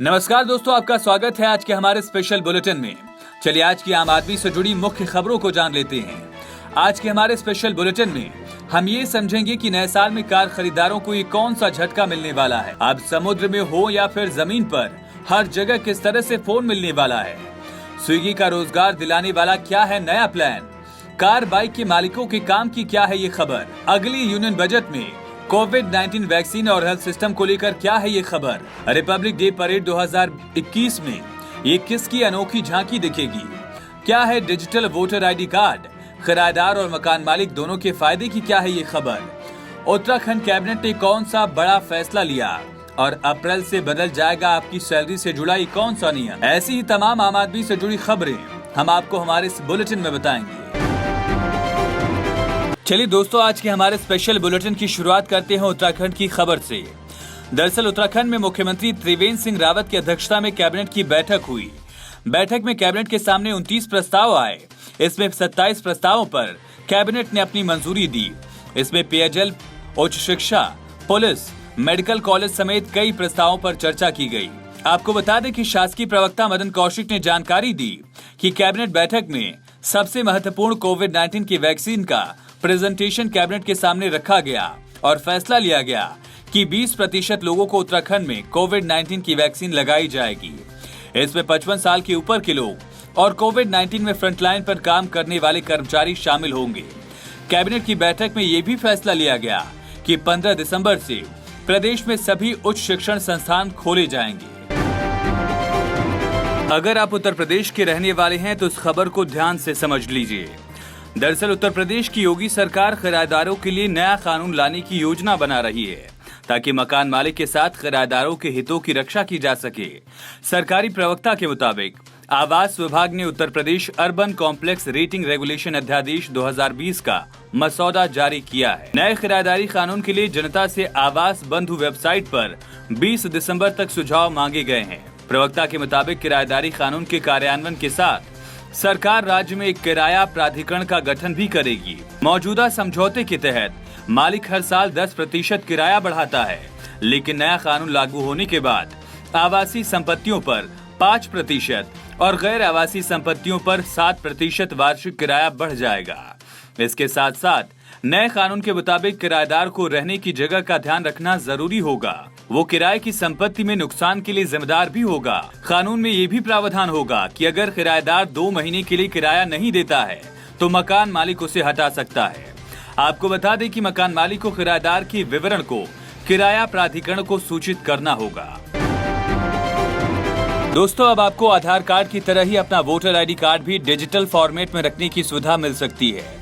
नमस्कार दोस्तों, आपका स्वागत है आज के हमारे स्पेशल बुलेटिन में। चलिए आज की आम आदमी से जुड़ी मुख्य खबरों को जान लेते हैं। आज के हमारे स्पेशल बुलेटिन में हम ये समझेंगे कि नए साल में कार खरीदारों को ये कौन सा झटका मिलने वाला है। अब समुद्र में हो या फिर जमीन पर, हर जगह किस तरह से फोन मिलने वाला है। स्विगी का रोजगार दिलाने वाला क्या है नया प्लान। कार बाइक के मालिकों के काम की क्या है ये खबर। अगली यूनियन बजट में कोविड-19 वैक्सीन और हेल्थ सिस्टम को लेकर क्या है ये खबर। रिपब्लिक डे परेड 2021 में ये किसकी अनोखी झांकी दिखेगी। क्या है डिजिटल वोटर आईडी कार्ड। किराएदार और मकान मालिक दोनों के फायदे की क्या है ये खबर। उत्तराखंड कैबिनेट ने कौन सा बड़ा फैसला लिया और अप्रैल से बदल जाएगा आपकी सैलरी से जुड़ा कौन सा नियम। ऐसी ही तमाम आम आदमी से जुड़ी खबरें हम आपको हमारे इस बुलेटिन में बताएंगे। चलिए दोस्तों, आज के हमारे स्पेशल बुलेटिन की शुरुआत करते हैं उत्तराखंड की खबर से। दरअसल उत्तराखंड में मुख्यमंत्री त्रिवेंद्र सिंह रावत की अध्यक्षता में कैबिनेट की बैठक हुई। बैठक में कैबिनेट के सामने 29 प्रस्ताव आए। इसमें 27 प्रस्तावों पर कैबिनेट ने अपनी मंजूरी दी। इसमें पेयजल, उच्च शिक्षा, पुलिस, मेडिकल कॉलेज समेत कई प्रस्तावों पर चर्चा की गई। आपको बता दें कि शासकीय प्रवक्ता मदन कौशिक ने जानकारी दी कि कैबिनेट बैठक में सबसे महत्वपूर्ण कोविड-19 की वैक्सीन का प्रेजेंटेशन कैबिनेट के सामने रखा गया और फैसला लिया गया कि 20% लोगों को उत्तराखंड में कोविड-19 की वैक्सीन लगाई जाएगी। इसमें 55 साल के ऊपर के लोग और कोविड-19 में फ्रंटलाइन पर काम करने वाले कर्मचारी शामिल होंगे। कैबिनेट की बैठक में ये भी फैसला लिया गया कि 15 दिसंबर से प्रदेश में सभी उच्च शिक्षण संस्थान खोले जाएंगे। अगर आप उत्तर प्रदेश के रहने वाले हैं तो इस खबर को ध्यान से समझ लीजिए। दरअसल उत्तर प्रदेश की योगी सरकार किराएदारों के लिए नया कानून लाने की योजना बना रही है ताकि मकान मालिक के साथ किराएदारों के हितों की रक्षा की जा सके। सरकारी प्रवक्ता के मुताबिक आवास विभाग ने Uttar Pradesh urban complex rating regulation अध्यादेश 2020 का मसौदा जारी किया है। नए किराएदारी कानून के लिए जनता से आवास बंधु वेबसाइट पर 20 दिसंबर तक सुझाव मांगे गए हैं। प्रवक्ता के मुताबिक किराएदारी कानून के कार्यान्वयन के साथ सरकार राज्य में एक किराया प्राधिकरण का गठन भी करेगी। मौजूदा समझौते के तहत मालिक हर साल 10% किराया बढ़ाता है, लेकिन नया कानून लागू होने के बाद आवासीय संपत्तियों पर 5% और गैर आवासीय संपत्तियों पर 7% वार्षिक किराया बढ़ जाएगा। इसके साथ साथ नए कानून के मुताबिक किराएदार को रहने की जगह का ध्यान रखना जरूरी होगा। वो किराए की संपत्ति में नुकसान के लिए जिम्मेदार भी होगा। कानून में ये भी प्रावधान होगा कि अगर किराएदार 2 महीने के लिए किराया नहीं देता है तो मकान मालिक उसे हटा सकता है। आपको बता दें कि मकान मालिक को किराएदार के विवरण को किराया प्राधिकरण को सूचित करना होगा। दोस्तों, अब आपको आधार कार्ड की तरह ही अपना वोटर आईडी कार्ड भी डिजिटल फॉर्मेट में रखने की सुविधा मिल सकती है।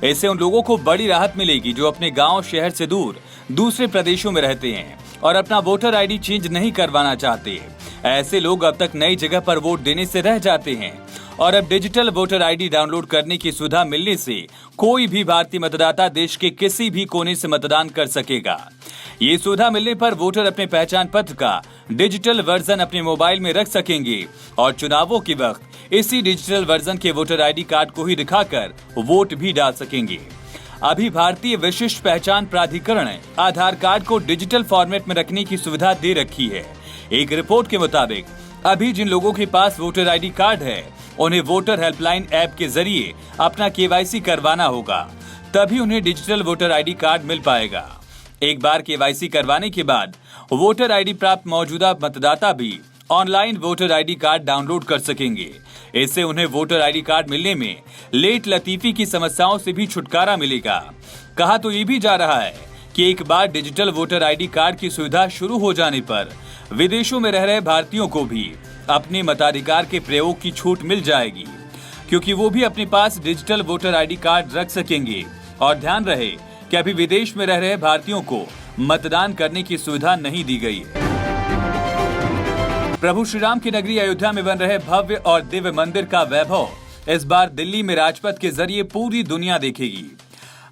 इससे उन लोगों को बड़ी राहत मिलेगी जो अपने गांव शहर से दूर दूसरे प्रदेशों में रहते हैं और अपना वोटर आईडी चेंज नहीं करवाना चाहते। ऐसे लोग अब तक नई जगह पर वोट देने से रह जाते हैं और अब डिजिटल वोटर आईडी डाउनलोड करने की सुविधा मिलने से कोई भी भारतीय मतदाता देश के किसी भी कोने से मतदान कर सकेगा। ये सुविधा मिलने पर वोटर अपने पहचान पत्र का डिजिटल वर्जन अपने मोबाइल में रख सकेंगे और चुनावों के वक्त इसी डिजिटल वर्जन के वोटर आईडी कार्ड को ही दिखाकर वोट भी डाल सकेंगे। अभी भारतीय विशिष्ट पहचान प्राधिकरण आधार कार्ड को डिजिटल फॉर्मेट में रखने की सुविधा दे रखी है। एक रिपोर्ट के मुताबिक अभी जिन लोगों के पास वोटर आईडी कार्ड है उन्हें वोटर हेल्पलाइन ऐप के जरिए अपना केवाईसी करवाना होगा, तभी उन्हें डिजिटल वोटर आईडी कार्ड मिल पाएगा। एक बार केवाईसी करवाने के बाद वोटर आईडी प्राप्त मौजूदा मतदाता भी online voter ID card download कर सकेंगे। इससे उन्हें वोटर आईडी कार्ड मिलने में लेट लतीफी की समस्याओं से भी छुटकारा मिलेगा। कहा तो ये भी जा रहा है कि एक बार डिजिटल वोटर आईडी कार्ड की सुविधा शुरू हो जाने पर विदेशों में रह रहे भारतीयों को भी अपने मताधिकार के प्रयोग की छूट मिल जाएगी, क्योंकि वो भी अपने पास डिजिटल वोटर आईडी कार्ड रख सकेंगे। और ध्यान रहे कि अभी विदेश में रह रहे भारतीयों को मतदान करने की सुविधा नहीं दी गई है। प्रभु श्री राम की नगरी अयोध्या में बन रहे भव्य और दिव्य मंदिर का वैभव इस बार दिल्ली में राजपथ के जरिए पूरी दुनिया देखेगी।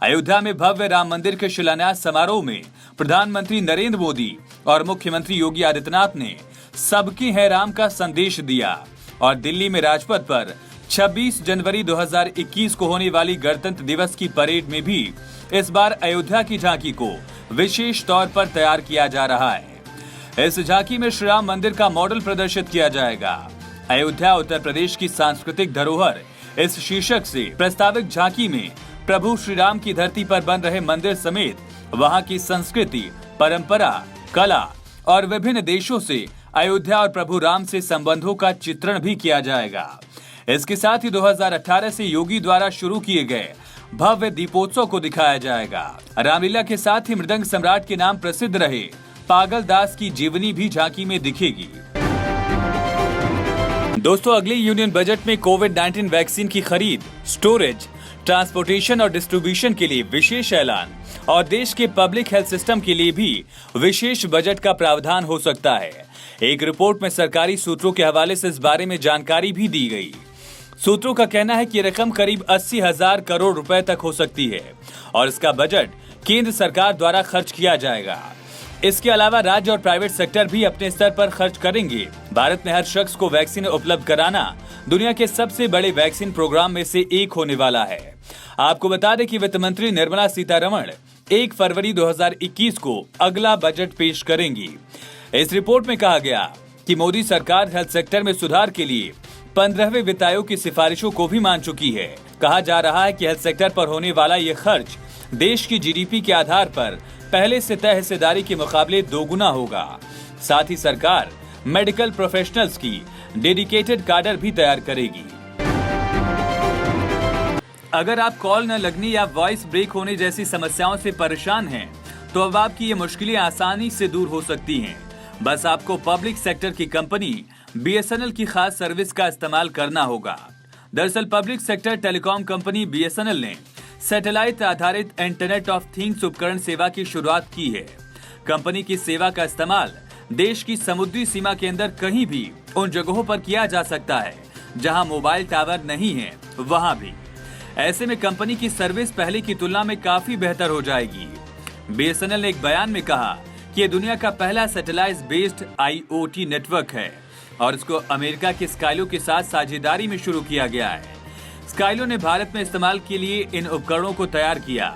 अयोध्या में भव्य राम मंदिर के शिलान्यास समारोह में प्रधानमंत्री नरेंद्र मोदी और मुख्यमंत्री योगी आदित्यनाथ ने सबके हैं राम का संदेश दिया और दिल्ली में राजपथ पर 26 जनवरी 2021 को होने वाली गणतंत्र दिवस की परेड में भी इस बार अयोध्या की झांकी को विशेष तौर पर तैयार किया जा रहा है। इस झांकी में श्री राम मंदिर का मॉडल प्रदर्शित किया जाएगा। अयोध्या उत्तर प्रदेश की सांस्कृतिक धरोहर इस शीर्षक से प्रस्तावित झांकी में प्रभु श्री राम की धरती पर बन रहे मंदिर समेत वहां की संस्कृति, परंपरा, कला और विभिन्न देशों से अयोध्या और प्रभु राम से संबंधों का चित्रण भी किया जाएगा। इसके साथ ही 2018 से योगी द्वारा शुरू किए गए भव्य दीपोत्सव को दिखाया जाएगा। रामलीला के साथ ही मृदंग सम्राट के नाम प्रसिद्ध रहे पागल दास की जीवनी भी झांकी में दिखेगी। दोस्तों, अगले यूनियन बजट में कोविड-19 वैक्सीन की खरीद, स्टोरेज, ट्रांसपोर्टेशन और डिस्ट्रीब्यूशन के लिए विशेष ऐलान और देश के पब्लिक हेल्थ सिस्टम के लिए भी विशेष बजट का प्रावधान हो सकता है। एक रिपोर्ट में सरकारी सूत्रों के हवाले से इस बारे में जानकारी भी दी गई। सूत्रों का कहना है कि रकम करीब 80,000 करोड़ रुपए तक हो सकती है और इसका बजट केंद्र सरकार द्वारा खर्च किया जाएगा। इसके अलावा राज्य और प्राइवेट सेक्टर भी अपने स्तर पर खर्च करेंगे। भारत में हर शख्स को वैक्सीन उपलब्ध कराना दुनिया के सबसे बड़े वैक्सीन प्रोग्राम में से एक होने वाला है। आपको बता दें कि वित्त मंत्री निर्मला सीतारमण 1 फरवरी 2021 को अगला बजट पेश करेंगी। इस रिपोर्ट में कहा गया कि मोदी सरकार हेल्थ सेक्टर में सुधार के लिए 15वें वित्त आयोग की सिफारिशों को भी मान चुकी है। कहा जा रहा है कि हेल्थ सेक्टर पर होने वाला ये खर्च देश की जीडीपी के आधार पर पहले से तय हिस्सेदारी के मुकाबले दोगुना होगा। साथ ही सरकार मेडिकल प्रोफेशनल्स की डेडिकेटेड काडर भी तैयार करेगी। अगर आप कॉल न लगने या वॉइस ब्रेक होने जैसी समस्याओं से परेशान हैं, तो अब आपकी ये मुश्किलें आसानी से दूर हो सकती हैं। बस आपको पब्लिक सेक्टर की कंपनी बीएसएनएल की खास सर्विस का इस्तेमाल करना होगा। दरअसल public sector telecom company BSNL ने सैटेलाइट आधारित इंटरनेट ऑफ थिंग्स उपकरण सेवा की शुरुआत की है। कंपनी की सेवा का इस्तेमाल देश की समुद्री सीमा के अंदर कहीं भी उन जगहों पर किया जा सकता है जहां मोबाइल टावर नहीं है, वहां भी। ऐसे में कंपनी की सर्विस पहले की तुलना में काफी बेहतर हो जाएगी। बीएसएनएल ने एक बयान में कहा कि ये दुनिया का पहला सैटेलाइट बेस्ड आईओटी नेटवर्क है और इसको अमेरिका के स्काइलो के साथ साझेदारी में शुरू किया गया है। स्काइलो ने भारत में इस्तेमाल के लिए इन उपकरणों को तैयार किया।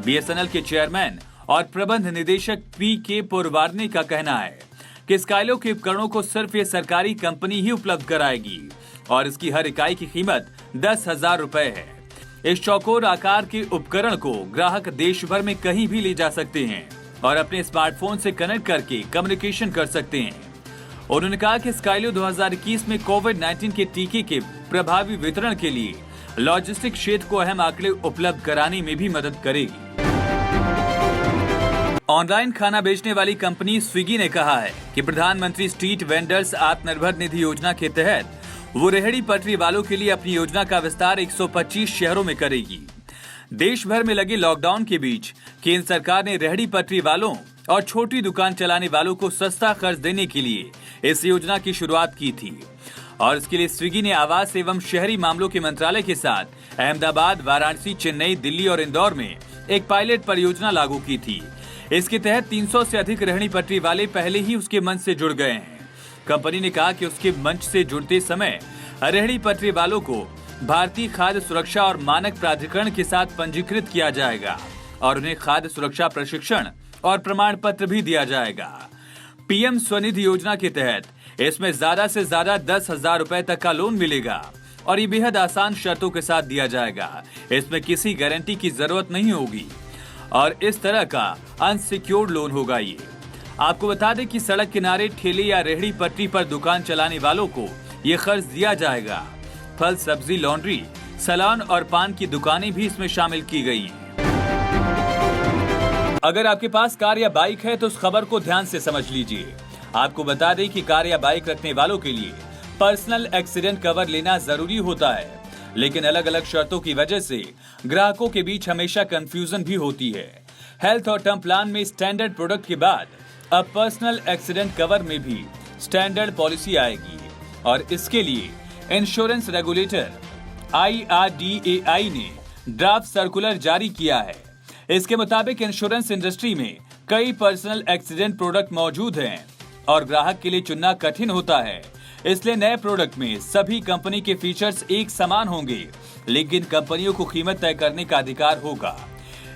बीएसएनएल के चेयरमैन और प्रबंध निदेशक पीके पुरवारने का कहना है कि स्काइलो के उपकरणों को सिर्फ ये सरकारी कंपनी ही उपलब्ध कराएगी और इसकी हर इकाई की कीमत 10,000 रुपए है। इस चौकोर आकार के उपकरण को ग्राहक देश भर में कहीं भी ले जा सकते हैं और अपने स्मार्टफोन से कनेक्ट करके कम्युनिकेशन कर सकते हैं। उन्होंने कहा कि स्काइलो 2021 में कोविड-19 के टीके के प्रभावी वितरण के लिए लॉजिस्टिक क्षेत्र को अहम आंकड़े उपलब्ध कराने में भी मदद करेगी। ऑनलाइन खाना बेचने वाली कंपनी स्विगी ने कहा है कि प्रधानमंत्री स्ट्रीट वेंडर्स आत्मनिर्भर निधि योजना के तहत वो रेहड़ी पटरी वालों के लिए अपनी योजना का विस्तार 125 शहरों में करेगी। देश भर में लगे लॉकडाउन के बीच केंद्र सरकार ने रेहड़ी पटरी वालों और छोटी दुकान चलाने वालों को सस्ता कर्ज देने के लिए इस योजना की शुरुआत की थी और इसके लिए स्विगी ने आवास एवं शहरी मामलों के मंत्रालय के साथ अहमदाबाद, वाराणसी, चेन्नई, दिल्ली और इंदौर में एक पायलट परियोजना लागू की थी। इसके तहत 300 से अधिक रेहड़ी पटरी वाले पहले ही उसके मंच से जुड़ गए हैं। कंपनी ने कहा कि उसके मंच से जुड़ते समय रेहड़ी पटरी वालों को भारतीय खाद्य सुरक्षा और मानक प्राधिकरण के साथ पंजीकृत किया जाएगा और उन्हें खाद्य सुरक्षा प्रशिक्षण और प्रमाण पत्र भी दिया जाएगा। पीएम स्वनिधि योजना के तहत इसमें ज्यादा से ज्यादा 10,000 रुपए तक का लोन मिलेगा और ये बेहद आसान शर्तों के साथ दिया जाएगा। इसमें किसी गारंटी की जरूरत नहीं होगी और इस तरह का अनसिक्योर्ड लोन होगा। ये आपको बता दें कि सड़क किनारे ठेले या रेहड़ी पटरी पर दुकान चलाने वालों को ये कर्ज दिया जाएगा। फल, सब्जी, लॉन्ड्री, सैलून और पान की दुकानें भी इसमें शामिल की गई हैं। अगर आपके पास कार या बाइक है तो उस खबर को ध्यान से समझ लीजिए। आपको बता दें कि कार या बाइक रखने वालों के लिए पर्सनल एक्सीडेंट कवर लेना जरूरी होता है, लेकिन अलग अलग शर्तों की वजह से ग्राहकों के बीच हमेशा कंफ्यूजन भी होती है। हेल्थ और टर्म प्लान में स्टैंडर्ड प्रोडक्ट के बाद अब पर्सनल एक्सीडेंट कवर में भी स्टैंडर्ड पॉलिसी आएगी और इसके लिए इंश्योरेंस रेगुलेटर IRDAI ने ड्राफ्ट सर्कुलर जारी किया है। इसके मुताबिक इंश्योरेंस इंडस्ट्री में कई पर्सनल एक्सीडेंट प्रोडक्ट मौजूद हैं और ग्राहक के लिए चुनना कठिन होता है। इसलिए नए प्रोडक्ट में सभी कंपनी के फीचर्स एक समान होंगे, लेकिन कंपनियों को कीमत तय करने का अधिकार होगा।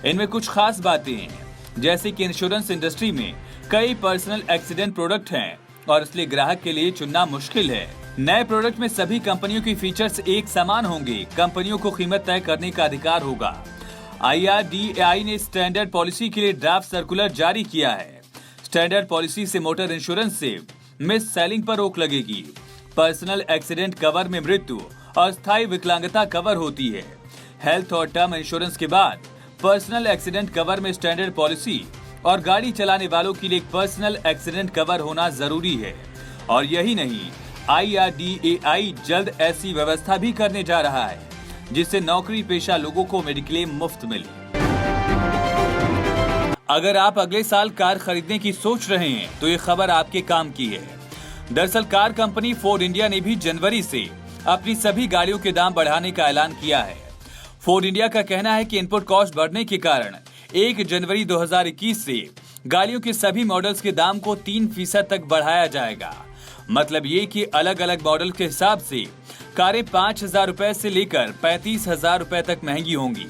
इनमें कुछ खास बातें हैं, जैसे कि इंश्योरेंस इंडस्ट्री में कई पर्सनल एक्सीडेंट प्रोडक्ट हैं और इसलिए ग्राहक के लिए चुनना मुश्किल है। नए प्रोडक्ट में सभी कंपनियों की फीचर्स एक समान होंगे। कंपनियों को कीमत तय करने का अधिकार होगा। IRDAI ने स्टैंडर्ड पॉलिसी के लिए ड्राफ्ट सर्कुलर जारी किया है। स्टैंडर्ड पॉलिसी से मोटर इंश्योरेंस से मिस सेलिंग पर रोक लगेगी। पर्सनल एक्सीडेंट कवर में मृत्यु और स्थायी विकलांगता कवर होती है। हेल्थ और टर्म इंश्योरेंस के बाद पर्सनल एक्सीडेंट कवर में स्टैंडर्ड पॉलिसी और गाड़ी चलाने वालों के लिए एक पर्सनल एक्सीडेंट कवर होना जरूरी है। और यही नहीं, IRDAI जल्द ऐसी व्यवस्था भी करने जा रहा है जिससे नौकरी पेशा लोगों को मेडिक्लेम मुफ्त मिले। अगर आप अगले साल कार खरीदने की सोच रहे हैं तो ये खबर आपके काम की है। दरअसल कार कंपनी फोर्ड इंडिया ने भी जनवरी से अपनी सभी गाड़ियों के दाम बढ़ाने का ऐलान किया है। फोर्ड इंडिया का कहना है कि इनपुट कॉस्ट बढ़ने के कारण 1 जनवरी 2021 से गाड़ियों के सभी मॉडल्स के दाम को 3% तक बढ़ाया जाएगा। मतलब ये कि अलग अलग मॉडल के हिसाब से कारें 5,000 रुपए से लेकर 35,000 रुपए तक महंगी होंगी।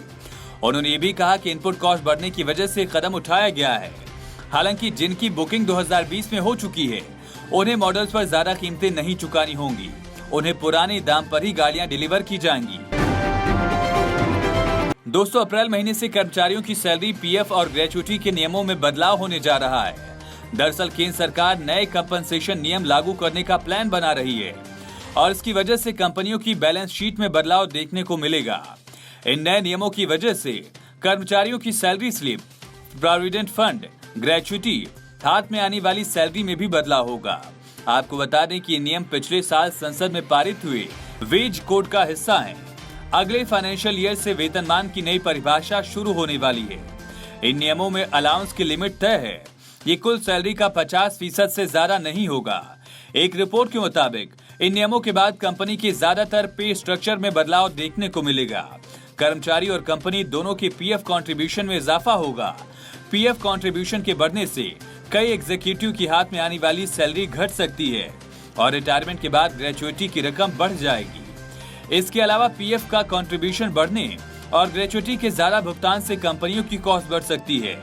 उन्होंने ये भी कहा कि इनपुट कॉस्ट बढ़ने की वजह से कदम उठाया गया है। हालांकि जिनकी बुकिंग 2020 में हो चुकी है उन्हें मॉडल्स पर ज्यादा कीमतें नहीं चुकानी होंगी। उन्हें पुराने दाम पर ही गाड़ियां डिलीवर की जाएंगी। दोस्तों, अप्रैल महीने से कर्मचारियों की सैलरी, PF और ग्रेच्युटी के नियमों में बदलाव होने जा रहा है। दरअसल केंद्र सरकार नए कंपनसेशन नियम लागू करने का प्लान बना रही है और इसकी वजह से कंपनियों की बैलेंस शीट में बदलाव देखने को मिलेगा। इन नए नियमों की वजह से कर्मचारियों की salary slip, provident fund, gratuity, हाथ में आने वाली सैलरी में भी बदलाव होगा। आपको बता दें कि ये नियम पिछले साल संसद में पारित हुए वेज कोड का हिस्सा हैं। अगले फाइनेंशियल ईयर से वेतनमान की नई परिभाषा शुरू होने वाली है। इन नियमों में अलाउंस की लिमिट तय है। ये कुल सैलरी का 50% से ज्यादा नहीं होगा। एक रिपोर्ट के मुताबिक इन नियमों के बाद कंपनी के ज्यादातर पे स्ट्रक्चर में बदलाव देखने को मिलेगा। कर्मचारी और कंपनी दोनों के PF कंट्रीब्यूशन में इजाफा होगा। PF कंट्रीब्यूशन के बढ़ने से कई एग्जीक्यूटिव की हाथ में आने वाली सैलरी घट सकती है और रिटायरमेंट के बाद ग्रेच्युटी की रकम बढ़ जाएगी। इसके अलावा PF का कंट्रीब्यूशन बढ़ने और ग्रेच्युटी के ज्यादा भुगतान से कंपनियों की कॉस्ट बढ़ सकती है।